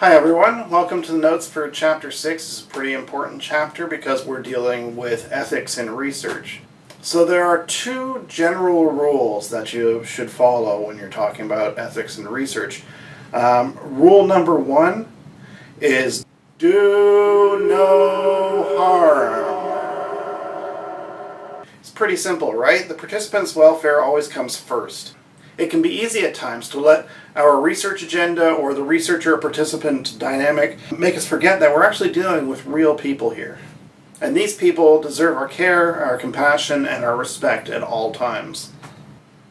Hi everyone, welcome to the notes for Chapter 6. This is a pretty important chapter because we're dealing with ethics in research. So there are two general rules that you should follow when you're talking about ethics in research. Rule number 1 is do no harm. It's pretty simple, right? The participant's welfare always comes first. It can be easy at times to let our research agenda or the researcher-participant dynamic make us forget that we're actually dealing with real people here. And these people deserve our care, our compassion, and our respect at all times.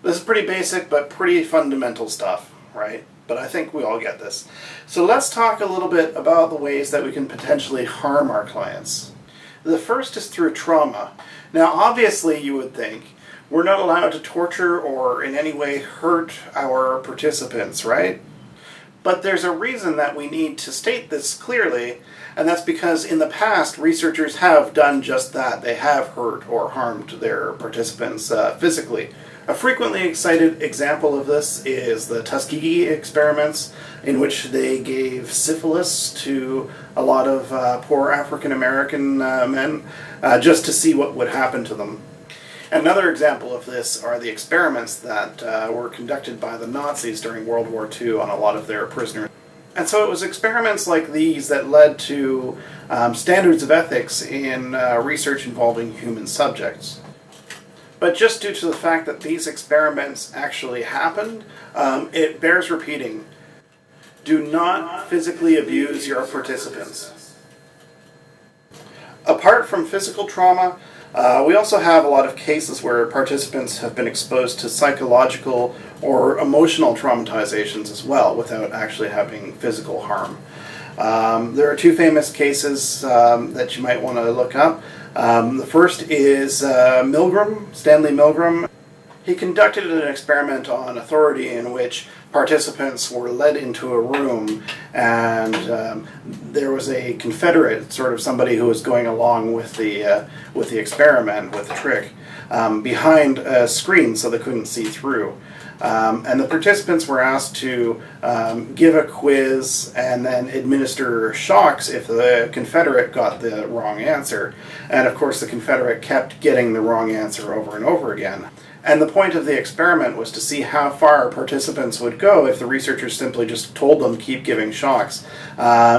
This is pretty basic but pretty fundamental stuff, right? But I think we all get this. So let's talk a little bit about the ways that we can potentially harm our clients. The first is through trauma. Now obviously you would think we're not allowed to torture or in any way hurt our participants, right? But there's a reason that we need to state this clearly, and that's because in the past researchers have done just that. They have hurt or harmed their participants physically. A frequently cited example of this is the Tuskegee experiments, in which they gave syphilis to a lot of poor African American men just to see what would happen to them. Another example of this are the experiments that were conducted by the Nazis during World War II on a lot of their prisoners. And so it was experiments like these that led to standards of ethics in research involving human subjects. But just due to the fact that these experiments actually happened, it bears repeating. Do not physically abuse your participants. Apart from physical trauma, we also have a lot of cases where participants have been exposed to psychological or emotional traumatizations as well without actually having physical harm. There are two famous cases that you might want to look up. The first is Stanley Milgram. He conducted an experiment on authority in which participants were led into a room and there was a Confederate, sort of somebody who was going along with the experiment, with the trick, behind a screen so they couldn't see through. And the participants were asked to give a quiz and then administer shocks if the Confederate got the wrong answer. And of course the Confederate kept getting the wrong answer over and over again. And the point of the experiment was to see how far participants would go if the researchers simply just told them keep giving shocks,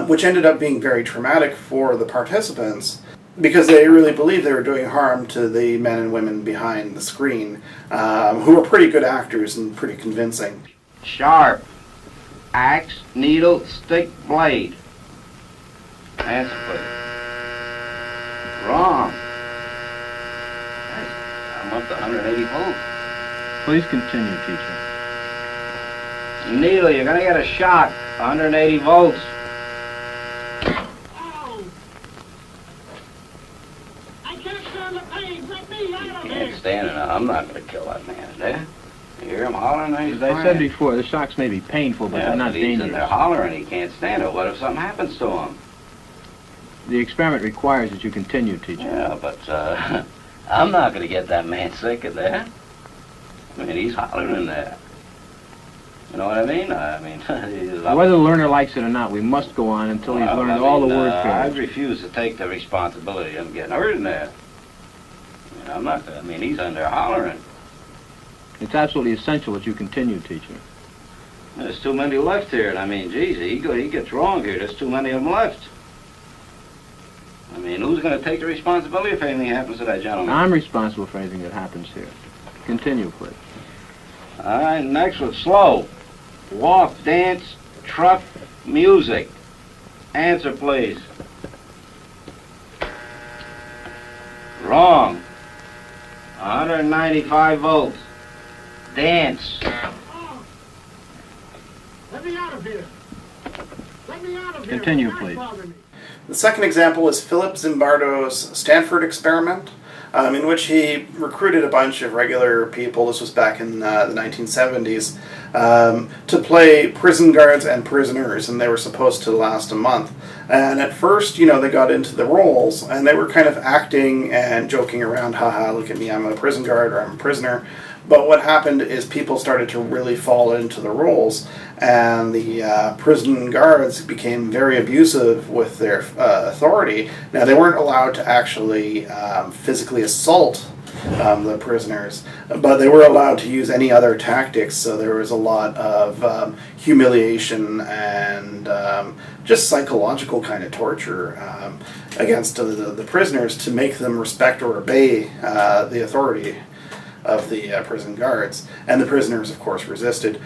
which ended up being very traumatic for the participants because they really believed they were doing harm to the men and women behind the screen, who were pretty good actors and pretty convincing. Sharp. Axe, needle, stick, blade. Answer, please. Wrong. I'm up to 180 volts. Please continue, teacher. Needle, you're gonna get a shock. 180 volts. Oh! I can't stand the pain. Let me out of Can't here. stand it. I'm not gonna kill that man today. You hear him hollering? He's As I crying. said before, the shocks may be painful, but they're not he's in there dangerous. hollering. He can't stand it. What if something happens to him? The experiment requires that you continue, teacher. Yeah, but I'm not gonna get that man sick in there. I mean, he's hollering in there. You know what I mean? Whether the learner likes it or not, we must go on until he's learned all the word I pairs. refuse to take the responsibility of getting hurt in there. I'm not. He's in there hollering. It's absolutely essential that you continue, teacher. There's too many left here, and geez, he gets wrong here. There's too many of them left. Who's going to take the responsibility if anything happens to that gentleman? I'm responsible for anything that happens here. Continue, please. All right, next one, slow. Walk, dance, truck, music. Answer, please. Wrong. 195 volts. Dance. Oh! Let me out of here. Let me out of here. Continue, Don't please. bother me. The second example is Philip Zimbardo's Stanford experiment, in which he recruited a bunch of regular people, this was back in the 1970s, to play prison guards and prisoners, and they were supposed to last a month. And at first, they got into the roles, and they were kind of acting and joking around, haha, look at me, I'm a prison guard, or I'm a prisoner. But what happened is people started to really fall into the roles, and the prison guards became very abusive with their authority. Now, they weren't allowed to actually physically assault the prisoners, but they were allowed to use any other tactics, so there was a lot of humiliation and just psychological kind of torture against the prisoners to make them respect or obey the authority of the prison guards. And the prisoners, of course, resisted.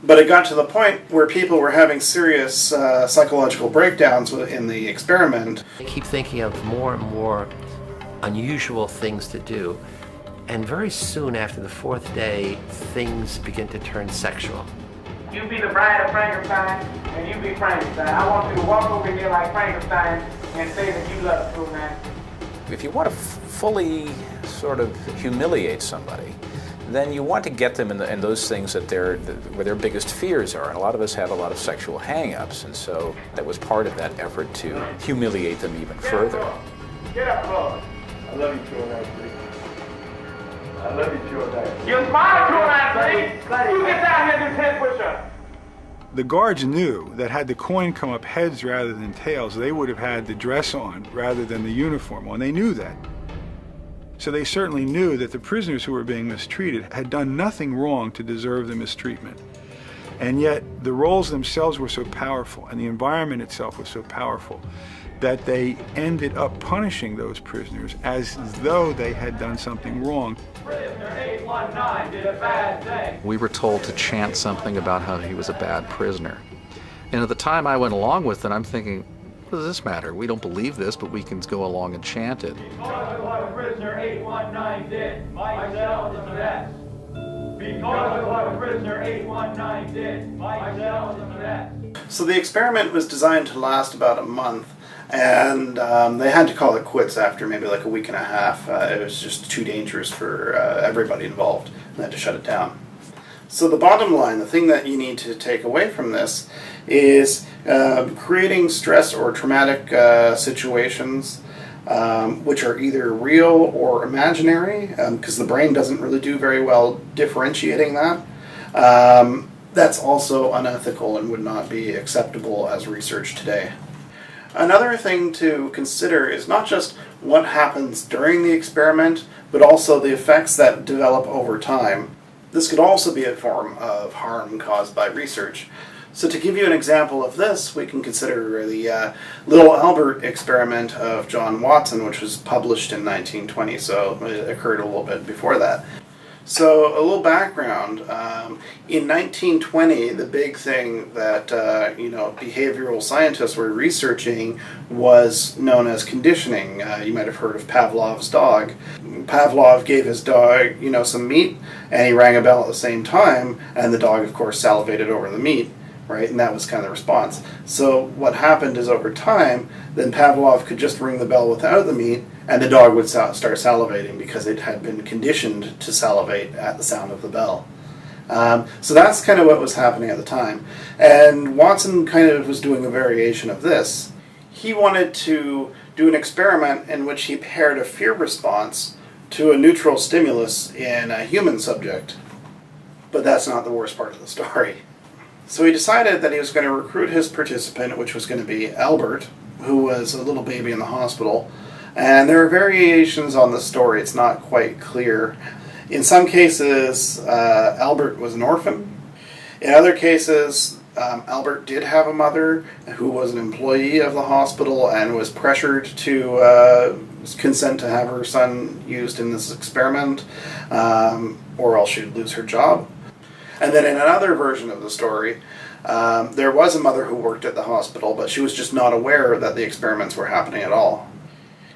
But it got to the point where people were having serious psychological breakdowns in the experiment. I keep thinking of more and more unusual things to do. And very soon after the fourth day, things begin to turn sexual. You be the bride of Frankenstein, and you be Frankenstein. I want you to walk over here like Frankenstein and say that you love the true man. If you want to fully sort of humiliate somebody, then you want to get them in those things that where their biggest fears are. And a lot of us have a lot of sexual hang-ups, and so that was part of that effort to humiliate them even further. Get up, Lord. I love you, True Athlete. I love you, True Athlete. You're smart, True Athlete. You get down here and do 10 push-ups. The guards knew that had the coin come up heads rather than tails, they would have had the dress on rather than the uniform on. They knew that. So they certainly knew that the prisoners who were being mistreated had done nothing wrong to deserve the mistreatment. And yet the roles themselves were so powerful and the environment itself was so powerful that they ended up punishing those prisoners as though they had done something wrong. Prisoner 819 did a bad thing. We were told to chant something about how he was a bad prisoner. And at the time I went along with it, I'm thinking, what does this matter? We don't believe this, but we can go along and chant it. Because of what prisoner 819 did, myself is a mess. Because of what prisoner 819 did, myself is a mess. So the experiment was designed to last about a month, and they had to call it quits after maybe like a week and a half. It was just too dangerous for everybody involved, and they had to shut it down. So the bottom line, the thing that you need to take away from this is creating stress or traumatic situations which are either real or imaginary, because the brain doesn't really do very well differentiating that. That's also unethical and would not be acceptable as research today. Another thing to consider is not just what happens during the experiment, but also the effects that develop over time. This could also be a form of harm caused by research. So to give you an example of this, we can consider the Little Albert experiment of John Watson, which was published in 1920, so it occurred a little bit before that. So a little background, in 1920, the big thing that behavioral scientists were researching was known as conditioning. You might have heard of Pavlov's dog. Pavlov gave his dog, some meat, and he rang a bell at the same time, and the dog, of course, salivated over the meat, right? And that was kind of the response. So what happened is over time, then Pavlov could just ring the bell without the meat, and the dog would start salivating because it had been conditioned to salivate at the sound of the bell. So that's kind of what was happening at the time. And Watson kind of was doing a variation of this. He wanted to do an experiment in which he paired a fear response to a neutral stimulus in a human subject. But that's not the worst part of the story. So he decided that he was going to recruit his participant, which was going to be Albert, who was a little baby in the hospital. And there are variations on the story. It's not quite clear. In some cases, Albert was an orphan. In other cases, Albert did have a mother who was an employee of the hospital and was pressured to consent to have her son used in this experiment, or else she'd lose her job. And then in another version of the story, there was a mother who worked at the hospital, but she was just not aware that the experiments were happening at all.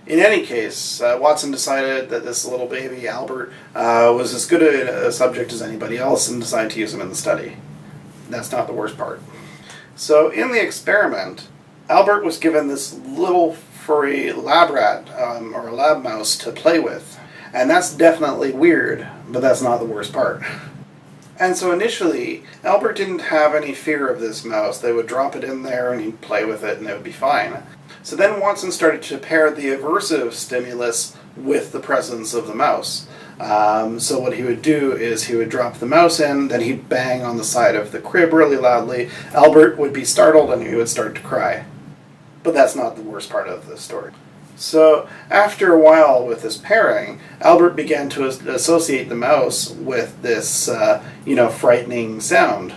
In any case, Watson decided that this little baby, Albert, was as good a subject as anybody else and decided to use him in the study. That's not the worst part. So in the experiment, Albert was given this little furry lab rat, or a lab mouse, to play with. And that's definitely weird, but that's not the worst part. And so initially, Albert didn't have any fear of this mouse. They would drop it in there and he'd play with it and it would be fine. So then Watson started to pair the aversive stimulus with the presence of the mouse. So what he would do is he would drop the mouse in, then he'd bang on the side of the crib really loudly. Albert would be startled and he would start to cry. But that's not the worst part of the story. So after a while with this pairing, Albert began to associate the mouse with this, frightening sound.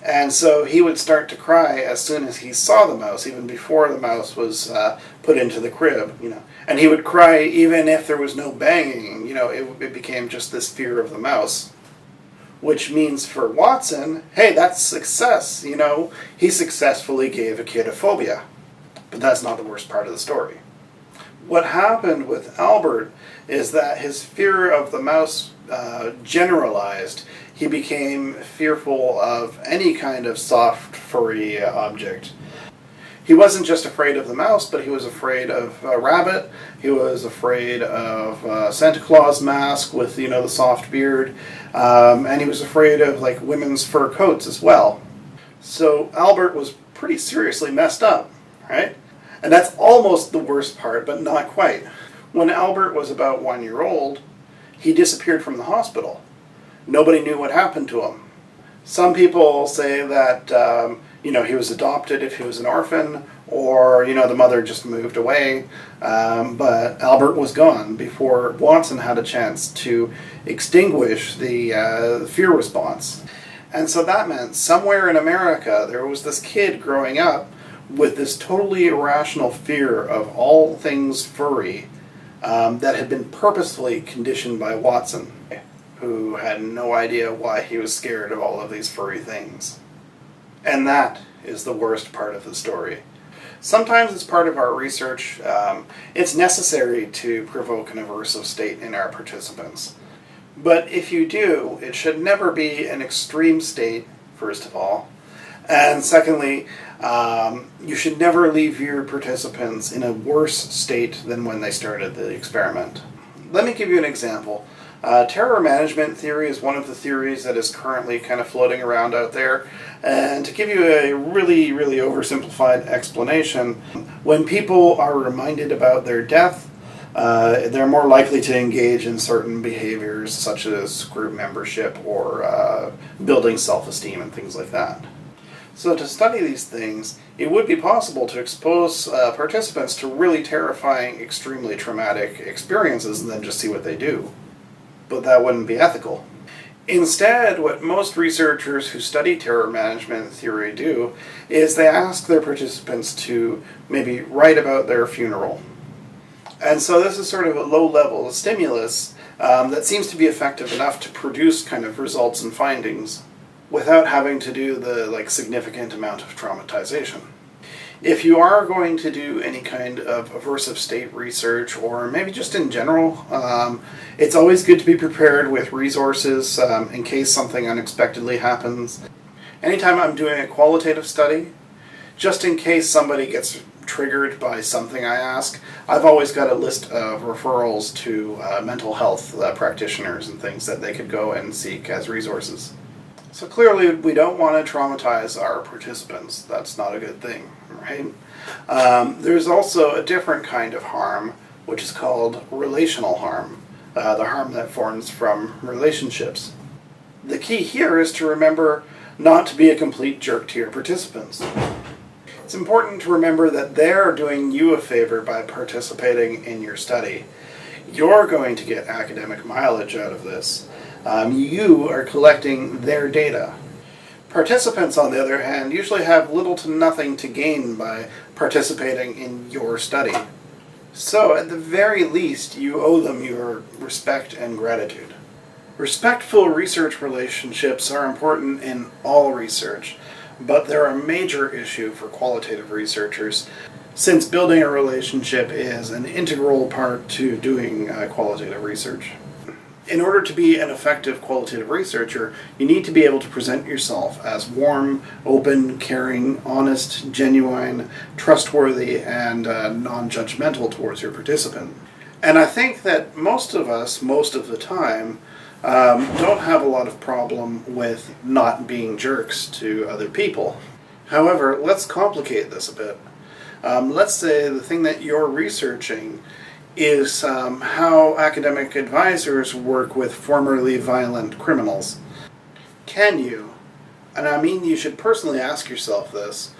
And so he would start to cry as soon as he saw the mouse, even before the mouse was put into the crib, And he would cry even if there was no banging, it became just this fear of the mouse. Which means for Watson, hey, that's success, He successfully gave a kid a phobia. But that's not the worst part of the story. What happened with Albert is that his fear of the mouse generalized. He became fearful of any kind of soft, furry object. He wasn't just afraid of the mouse, but he was afraid of a rabbit. He was afraid of Santa Claus mask with, the soft beard. And he was afraid of, women's fur coats as well. So Albert was pretty seriously messed up, right? And that's almost the worst part, but not quite. When Albert was about 1 year old, he disappeared from the hospital. Nobody knew what happened to him. Some people say that, he was adopted if he was an orphan, or, the mother just moved away. But Albert was gone before Watson had a chance to extinguish the fear response. And so that meant somewhere in America there was this kid growing up with this totally irrational fear of all things furry that had been purposefully conditioned by Watson, who had no idea why he was scared of all of these furry things. And that is the worst part of the story. Sometimes as part of our research, it's necessary to provoke an aversive state in our participants. But if you do, it should never be an extreme state, first of all. And secondly, you should never leave your participants in a worse state than when they started the experiment. Let me give you an example. Terror management theory is one of the theories that is currently kind of floating around out there. And to give you a really, really oversimplified explanation, when people are reminded about their death, they're more likely to engage in certain behaviors such as group membership or building self-esteem and things like that. So to study these things, it would be possible to expose participants to really terrifying, extremely traumatic experiences and then just see what they do. But that wouldn't be ethical. Instead, what most researchers who study terror management theory do is they ask their participants to maybe write about their funeral. And so this is sort of a low-level stimulus that seems to be effective enough to produce kind of results and findings without having to do the significant amount of traumatization. If you are going to do any kind of aversive state research, or maybe just in general, it's always good to be prepared with resources in case something unexpectedly happens. Anytime I'm doing a qualitative study, just in case somebody gets triggered by something I ask, I've always got a list of referrals to mental health practitioners and things that they could go and seek as resources. So clearly we don't want to traumatize our participants. That's not a good thing, right? There's also a different kind of harm, which is called relational harm, the harm that forms from relationships. The key here is to remember not to be a complete jerk to your participants. It's important to remember that they're doing you a favor by participating in your study. You're going to get academic mileage out of this. You are collecting their data. Participants, on the other hand, usually have little to nothing to gain by participating in your study. So, at the very least, you owe them your respect and gratitude. Respectful research relationships are important in all research, but they're a major issue for qualitative researchers, since building a relationship is an integral part to doing qualitative research. In order to be an effective qualitative researcher, you need to be able to present yourself as warm, open, caring, honest, genuine, trustworthy, and non-judgmental towards your participant. And I think that most of us, most of the time, don't have a lot of problem with not being jerks to other people. However, let's complicate this a bit. Let's say the thing that you're researching is how academic advisors work with formerly violent criminals. Can you, and I mean you should personally ask yourself this,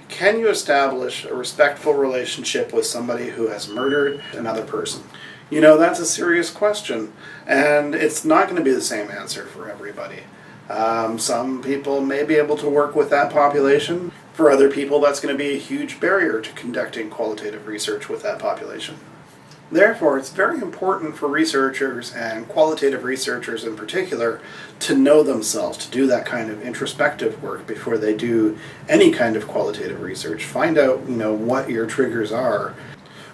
can you establish a respectful relationship with somebody who has murdered another person? You know, that's a serious question, and it's not going to be the same answer for everybody. Some people may be able to work with that population. For other people, that's going to be a huge barrier to conducting qualitative research with that population. Therefore, it's very important for researchers, and qualitative researchers in particular, to know themselves, to do that kind of introspective work before they do any kind of qualitative research. Find out, what your triggers are.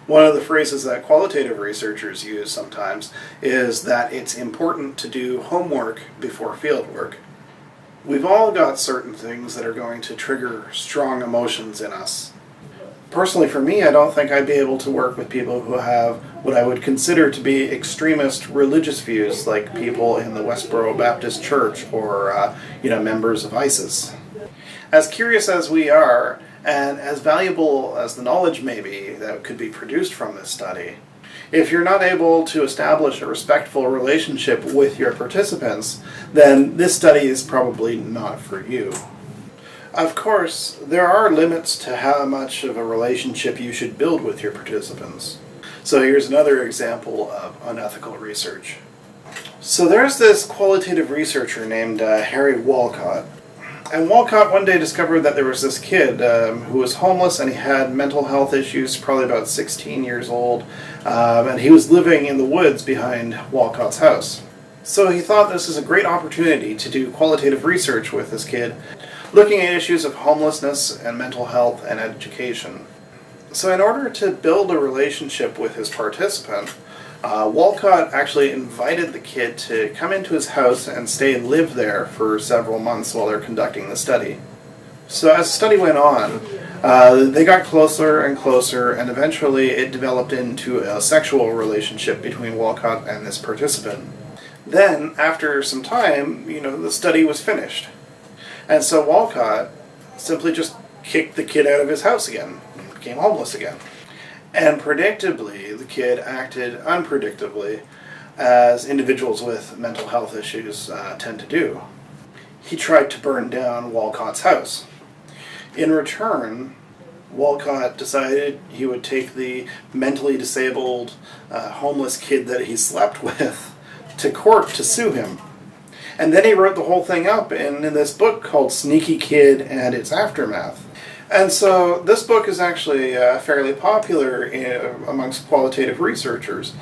One of the phrases that qualitative researchers use sometimes is that it's important to do homework before field work. We've all got certain things that are going to trigger strong emotions in us. Personally, for me, I don't think I'd be able to work with people who have what I would consider to be extremist religious views, like people in the Westboro Baptist Church or, members of ISIS. As curious as we are, and as valuable as the knowledge may be that could be produced from this study, if you're not able to establish a respectful relationship with your participants, then this study is probably not for you. Of course, there are limits to how much of a relationship you should build with your participants. So here's another example of unethical research. So there's this qualitative researcher named Harry Walcott. And Walcott one day discovered that there was this kid who was homeless, and he had mental health issues, probably about 16 years old, and he was living in the woods behind Walcott's house. So he thought this is a great opportunity to do qualitative research with this kid, looking at issues of homelessness and mental health and education. So in order to build a relationship with his participant, Walcott actually invited the kid to come into his house and stay and live there for several months while they're conducting the study. So as the study went on, they got closer and closer, and eventually it developed into a sexual relationship between Walcott and this participant. Then, after some time, the study was finished. And so Walcott simply just kicked the kid out of his house again, became homeless again. And predictably, the kid acted unpredictably, as individuals with mental health issues tend to do. He tried to burn down Walcott's house. In return, Walcott decided he would take the mentally disabled, homeless kid that he slept with to court to sue him. And then he wrote the whole thing up in this book called Sneaky Kid and Its Aftermath. And so this book is actually fairly popular amongst qualitative researchers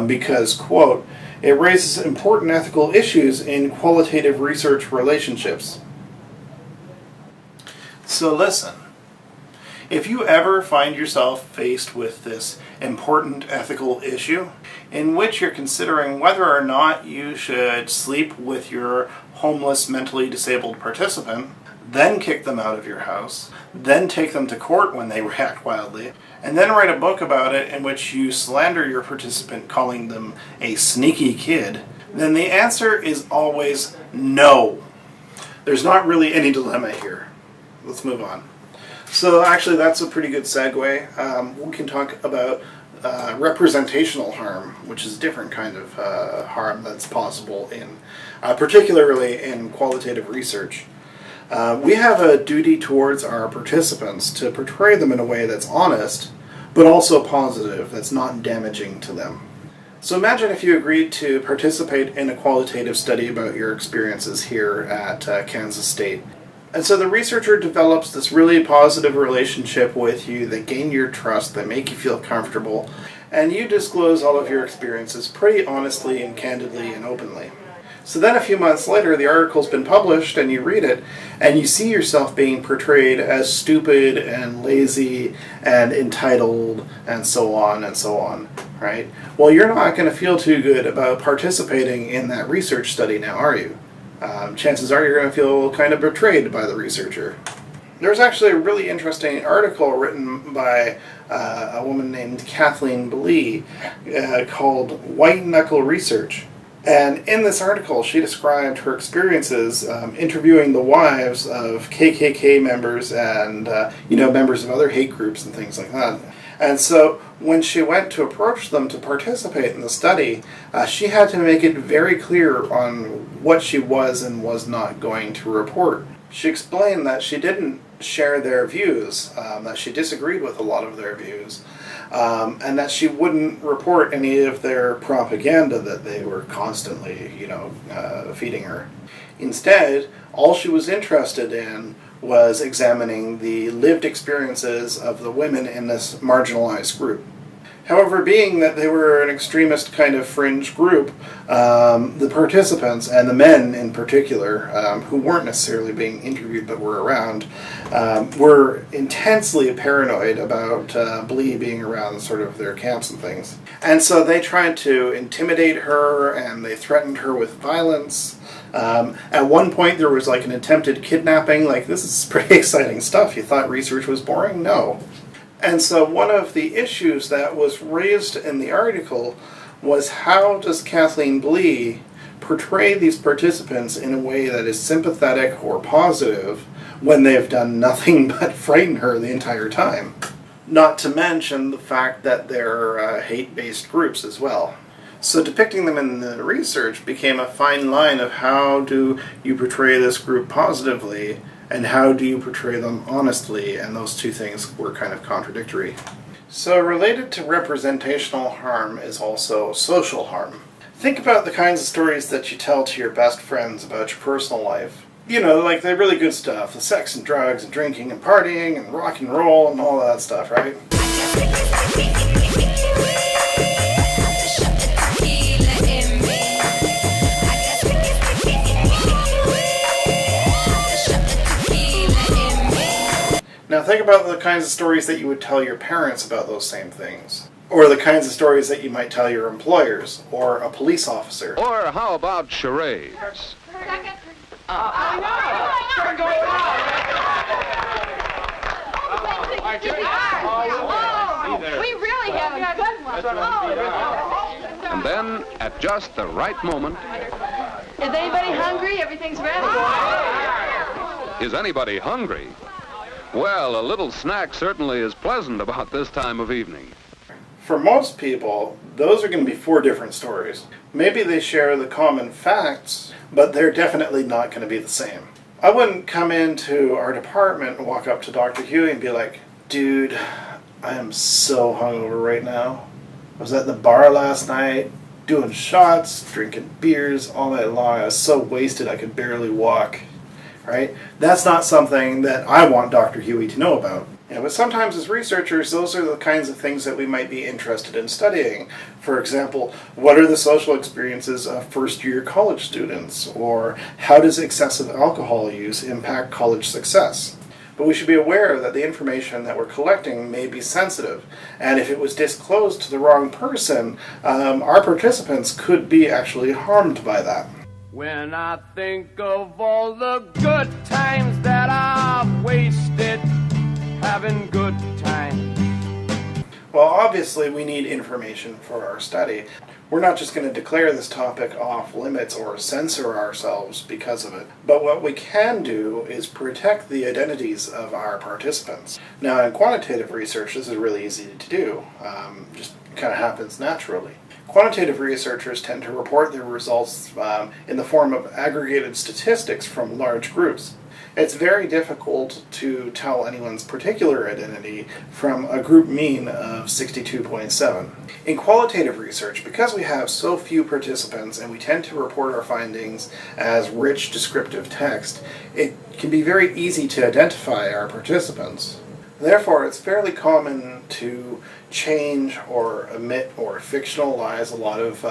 because, quote, it raises important ethical issues in qualitative research relationships. So listen, if you ever find yourself faced with this important ethical issue in which you're considering whether or not you should sleep with your homeless, mentally disabled participant, then kick them out of your house, then take them to court when they react wildly, and then write a book about it in which you slander your participant calling them a sneaky kid, then the answer is always no. There's not really any dilemma here. Let's move on. So actually that's a pretty good segue. We can talk about representational harm, which is a different kind of harm that's possible in, particularly in qualitative research. We have a duty towards our participants to portray them in a way that's honest, but also positive, that's not damaging to them. So imagine if you agreed to participate in a qualitative study about your experiences here at Kansas State. And so the researcher develops this really positive relationship with you, that gain your trust, that make you feel comfortable, and you disclose all of your experiences pretty honestly and candidly and openly. So then a few months later, the article's been published, and you read it, and you see yourself being portrayed as stupid and lazy and entitled and so on, right? Well, you're not going to feel too good about participating in that research study now, are you? Chances are you're going to feel kind of betrayed by the researcher. There's actually a really interesting article written by a woman named Kathleen Blee called White Knuckle Research. And in this article, she described her experiences interviewing the wives of KKK members and, members of other hate groups and things like that. And so when she went to approach them to participate in the study, she had to make it very clear on what she was and was not going to report. She explained that she didn't share their views, that she disagreed with a lot of their views, and that she wouldn't report any of their propaganda that they were constantly, feeding her. Instead, all she was interested in was examining the lived experiences of the women in this marginalized group. However, being that they were an extremist kind of fringe group, the participants, and the men in particular, who weren't necessarily being interviewed but were around, were intensely paranoid about Blee being around sort of their camps and things. And so they tried to intimidate her, and they threatened her with violence. At one point there was like an attempted kidnapping. Like, this is pretty exciting stuff. You thought research was boring? No. And so one of the issues that was raised in the article was, how does Kathleen Blee portray these participants in a way that is sympathetic or positive when they've done nothing but frighten her the entire time? Not to mention the fact that they're hate-based groups as well. So depicting them in the research became a fine line of how do you portray this group positively and how do you portray them honestly, and those two things were kind of contradictory. So related to representational harm is also social harm. Think about the kinds of stories that you tell to your best friends about your personal life. Like the really good stuff, the sex and drugs and drinking and partying and rock and roll and all that stuff, right? Now think about the kinds of stories that you would tell your parents about those same things. Or the kinds of stories that you might tell your employers, or a police officer. Or how about charades? We really have a good one. And then, at just the right moment... Is anybody hungry? Everything's ready. Is anybody hungry? Well, a little snack certainly is pleasant about this time of evening. For most people, those are going to be four different stories. Maybe they share the common facts, but they're definitely not going to be the same. I wouldn't come into our department and walk up to Dr. Huey and be like, dude, I am so hungover right now. I was at the bar last night, doing shots, drinking beers all night long. I was so wasted I could barely walk. Right? That's not something that I want Dr. Huey to know about. But sometimes as researchers, those are the kinds of things that we might be interested in studying. For example, what are the social experiences of first-year college students? Or how does excessive alcohol use impact college success? But we should be aware that the information that we're collecting may be sensitive, and if it was disclosed to the wrong person, our participants could be actually harmed by that. When I think of all the good times that I've wasted, having good times. Well, obviously we need information for our study. We're not just going to declare this topic off limits or censor ourselves because of it. But what we can do is protect the identities of our participants. Now, in quantitative research, this is really easy to do. Just kind of happens naturally. Quantitative researchers tend to report their results in the form of aggregated statistics from large groups. It's very difficult to tell anyone's particular identity from a group mean of 62.7. In qualitative research, because we have so few participants and we tend to report our findings as rich descriptive text, it can be very easy to identify our participants. Therefore, it's fairly common to change or omit or fictionalize a lot of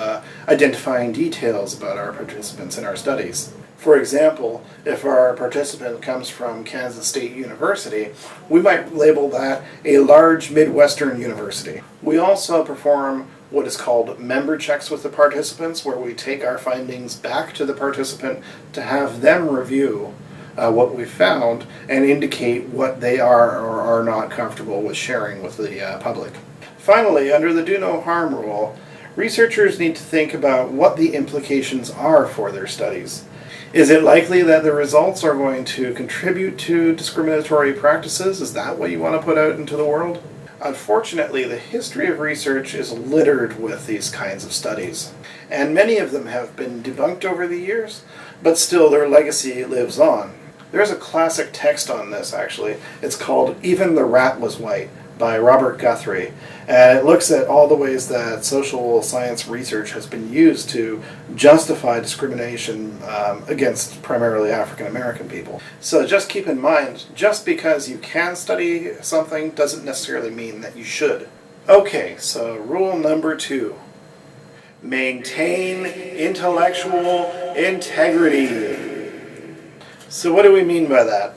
identifying details about our participants in our studies. For example, if our participant comes from Kansas State University, we might label that a large Midwestern university. We also perform what is called member checks with the participants, where we take our findings back to the participant to have them review what we found and indicate what they are or are not comfortable with sharing with the public. Finally, under the do no harm rule, researchers need to think about what the implications are for their studies. Is it likely that the results are going to contribute to discriminatory practices? Is that what you want to put out into the world? Unfortunately, the history of research is littered with these kinds of studies, and many of them have been debunked over the years, but still their legacy lives on. There's a classic text on this, actually. It's called "Even the Rat Was White" by Robert Guthrie, and it looks at all the ways that social science research has been used to justify discrimination against primarily African American people. So just keep in mind, just because you can study something doesn't necessarily mean that you should. Okay, so rule number 2. Maintain intellectual integrity. So what do we mean by that?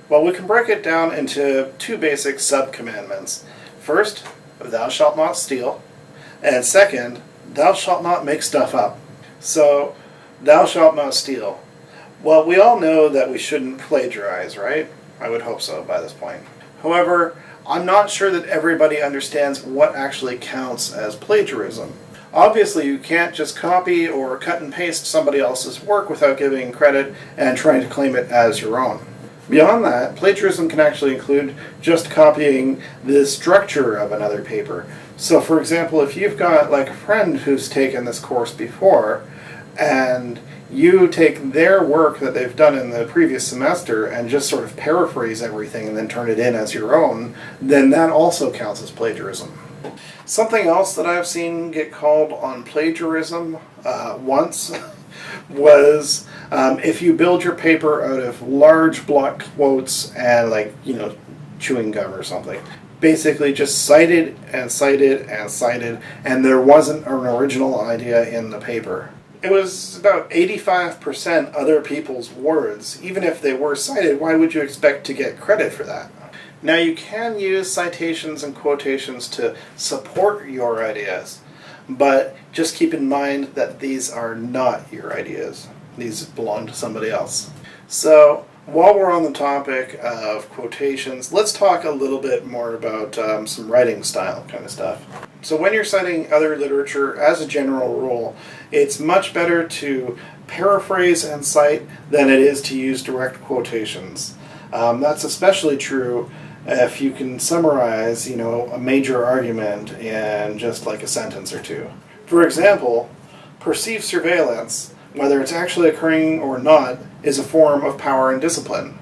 Well, we can break it down into 2 basic sub-commandments. First, thou shalt not steal. And second, thou shalt not make stuff up. So, thou shalt not steal. Well, we all know that we shouldn't plagiarize, right? I would hope so by this point. However, I'm not sure that everybody understands what actually counts as plagiarism. Obviously, you can't just copy or cut and paste somebody else's work without giving credit and trying to claim it as your own. Beyond that, plagiarism can actually include just copying the structure of another paper. So for example, if you've got like a friend who's taken this course before, and you take their work that they've done in the previous semester and just sort of paraphrase everything and then turn it in as your own, then that also counts as plagiarism. Something else that I've seen get called on plagiarism once was if you build your paper out of large block quotes and chewing gum or something. Basically just cited and cited and cited, and there wasn't an original idea in the paper. It was about 85% other people's words. Even if they were cited, why would you expect to get credit for that? Now you can use citations and quotations to support your ideas, but just keep in mind that these are not your ideas. These belong to somebody else. So, while we're on the topic of quotations, let's talk a little bit more about some writing style kind of stuff. So when you're citing other literature, as a general rule, it's much better to paraphrase and cite than it is to use direct quotations. That's especially true if you can summarize, a major argument in just like a sentence or two. For example, perceived surveillance, whether it's actually occurring or not, is a form of power and discipline,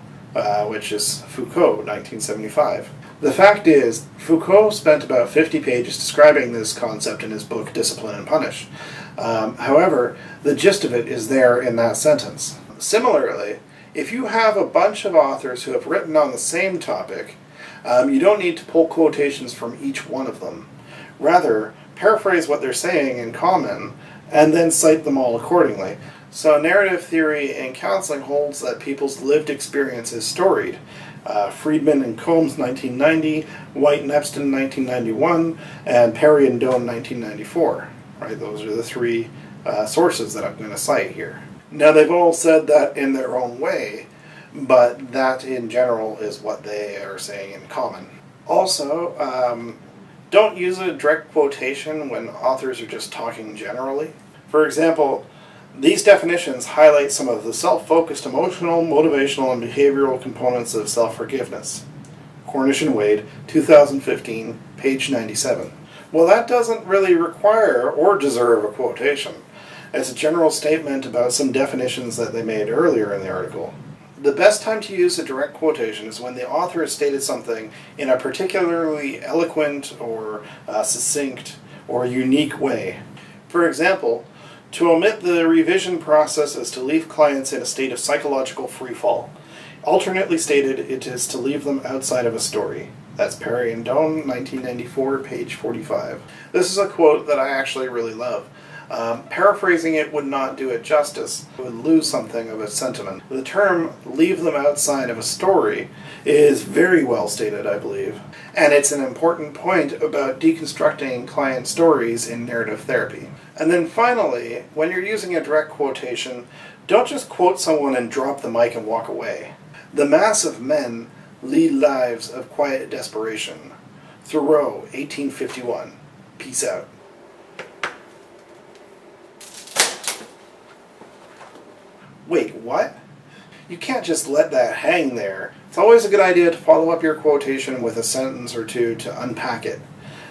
which is Foucault, 1975. The fact is, Foucault spent about 50 pages describing this concept in his book Discipline and Punish. However, the gist of it is there in that sentence. Similarly, if you have a bunch of authors who have written on the same topic, you don't need to pull quotations from each one of them. Rather, paraphrase what they're saying in common, and then cite them all accordingly. So narrative theory in counseling holds that people's lived experience is storied. Friedman and Combs, 1990, White and Epstein, 1991, and Perry and Doan, 1994. Right? Those are the 3 sources that I'm going to cite here. Now, they've all said that in their own way, but that in general is what they are saying in common. Also, don't use a direct quotation when authors are just talking generally. For example, these definitions highlight some of the self-focused emotional, motivational, and behavioral components of self-forgiveness. Cornish and Wade, 2015, page 97. Well, that doesn't really require or deserve a quotation. It's a general statement about some definitions that they made earlier in the article. The best time to use a direct quotation is when the author has stated something in a particularly eloquent or succinct or unique way. For example, to omit the revision process is to leave clients in a state of psychological freefall. Alternately stated, it is to leave them outside of a story. That's Perry and Doan, 1994, page 45. This is a quote that I actually really love. Paraphrasing it would not do it justice. It would lose something of its sentiment. The term, leave them outside of a story, is very well stated, I believe. And it's an important point about deconstructing client stories in narrative therapy. And then finally, when you're using a direct quotation, don't just quote someone and drop the mic and walk away. The mass of men lead lives of quiet desperation. Thoreau, 1851. Peace out. what? You can't just let that hang there. It's always a good idea to follow up your quotation with a sentence or two to unpack it.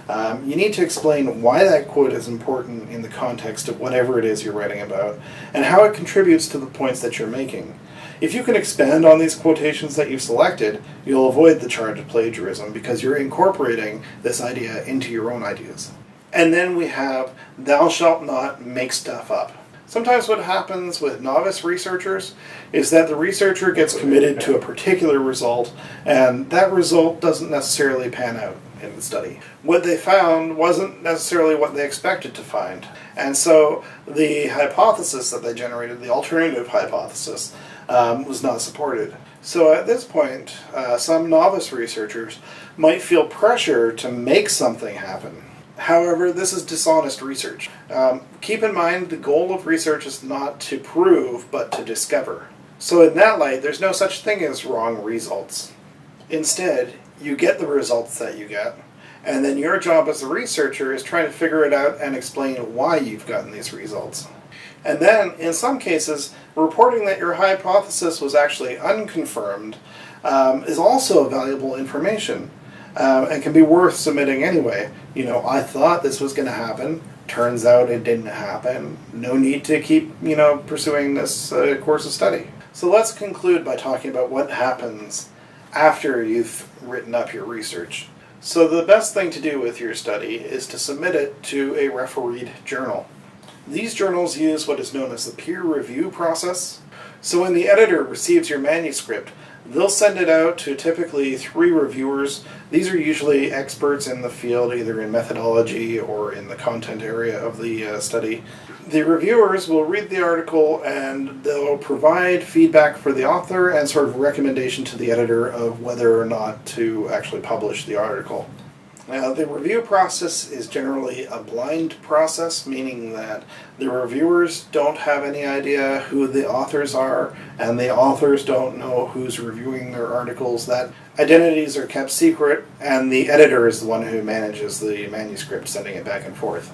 You need to explain why that quote is important in the context of whatever it is you're writing about, and how it contributes to the points that you're making. If you can expand on these quotations that you've selected, you'll avoid the charge of plagiarism because you're incorporating this idea into your own ideas. And then we have, thou shalt not make stuff up. Sometimes what happens with novice researchers is that the researcher gets committed to a particular result, and that result doesn't necessarily pan out in the study. What they found wasn't necessarily what they expected to find. And so the hypothesis that they generated, the alternative hypothesis, was not supported. So at this point, some novice researchers might feel pressure to make something happen. However, this is dishonest research. Keep in mind, the goal of research is not to prove, but to discover. So in that light, there's no such thing as wrong results. Instead, you get the results that you get, and then your job as a researcher is trying to figure it out and explain why you've gotten these results. And then, in some cases, reporting that your hypothesis was actually unconfirmed is also valuable information. And can be worth submitting anyway. I thought this was going to happen. Turns out it didn't happen. No need to keep, pursuing this course of study. So let's conclude by talking about what happens after you've written up your research. So the best thing to do with your study is to submit it to a refereed journal. These journals use what is known as the peer review process. So when the editor receives your manuscript, they'll send it out to typically 3 reviewers. These are usually experts in the field, either in methodology or in the content area of the study. The reviewers will read the article and they'll provide feedback for the author and sort of recommendation to the editor of whether or not to actually publish the article. Now, the review process is generally a blind process, meaning that the reviewers don't have any idea who the authors are, and the authors don't know who's reviewing their articles. That identities are kept secret, and the editor is the one who manages the manuscript, sending it back and forth.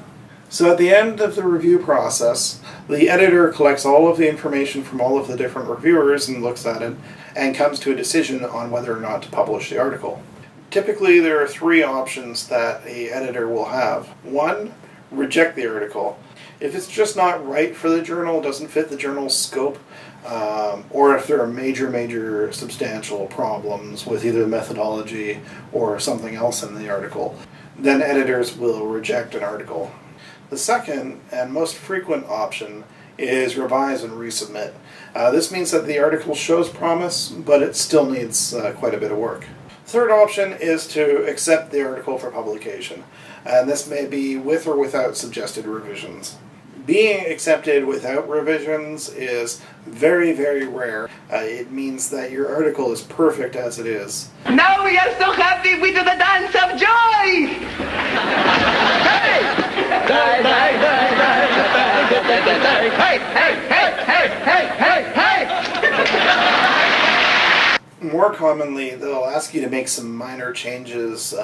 So at the end of the review process, the editor collects all of the information from all of the different reviewers and looks at it, and comes to a decision on whether or not to publish the article. Typically, there are 3 options that an editor will have. 1, reject the article. If it's just not right for the journal, doesn't fit the journal's scope, or if there are major substantial problems with either the methodology or something else in the article, then editors will reject an article. The second and most frequent option is revise and resubmit. This means that the article shows promise, but it still needs quite a bit of work. Third option is to accept the article for publication, and this may be with or without suggested revisions. Being accepted without revisions is very rare. It means that your article is perfect as it is. Now we are so happy we do the dance of joy! Hey! Hey, hey, hey, hey, hey! More commonly, they'll ask you to make some minor changes,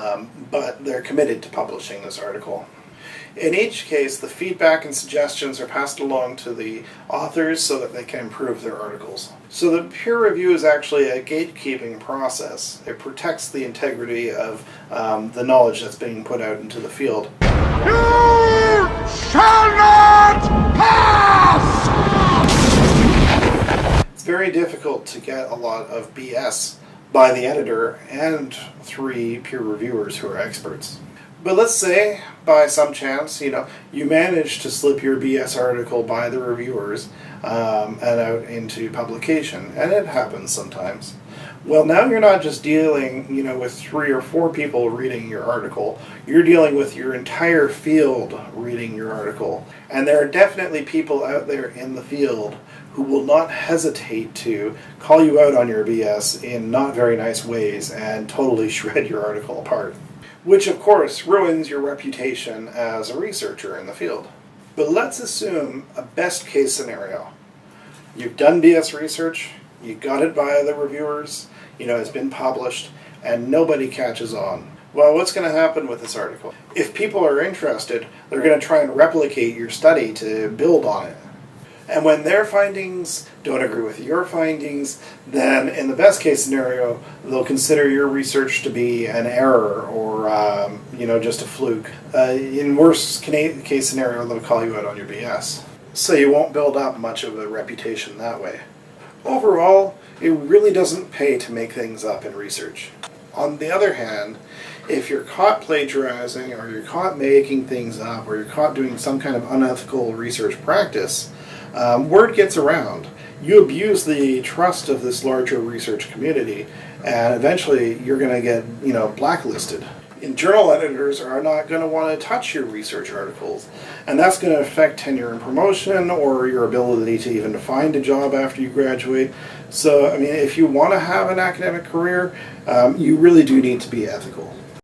but they're committed to publishing this article. In each case, the feedback and suggestions are passed along to the authors so that they can improve their articles. So the peer review is actually a gatekeeping process. It protects the integrity of the knowledge that's being put out into the field. You shall not pass! It's very difficult to get a lot of BS by the editor and 3 peer reviewers who are experts. But let's say, by some chance, you manage to slip your BS article by the reviewers and out into publication, and it happens sometimes. Well, now you're not just dealing, with 3 or 4 people reading your article. You're dealing with your entire field reading your article. And there are definitely people out there in the field who will not hesitate to call you out on your BS in not very nice ways and totally shred your article apart. Which, of course, ruins your reputation as a researcher in the field. But let's assume a best-case scenario. You've done BS research, you got it via the reviewers, it's been published, and nobody catches on. Well, what's going to happen with this article? If people are interested, they're going to try and replicate your study to build on it. And when their findings don't agree with your findings, then in the best case scenario, they'll consider your research to be an error or, just a fluke. In worst case scenario, they'll call you out on your BS. So you won't build up much of a reputation that way. Overall, it really doesn't pay to make things up in research. On the other hand, if you're caught plagiarizing, or you're caught making things up, or you're caught doing some kind of unethical research practice, word gets around. You abuse the trust of this larger research community, and eventually you're going to get, blacklisted. And journal editors are not going to want to touch your research articles, and that's going to affect tenure and promotion, or your ability to even find a job after you graduate. So, if you want to have an academic career, you really do need to be ethical.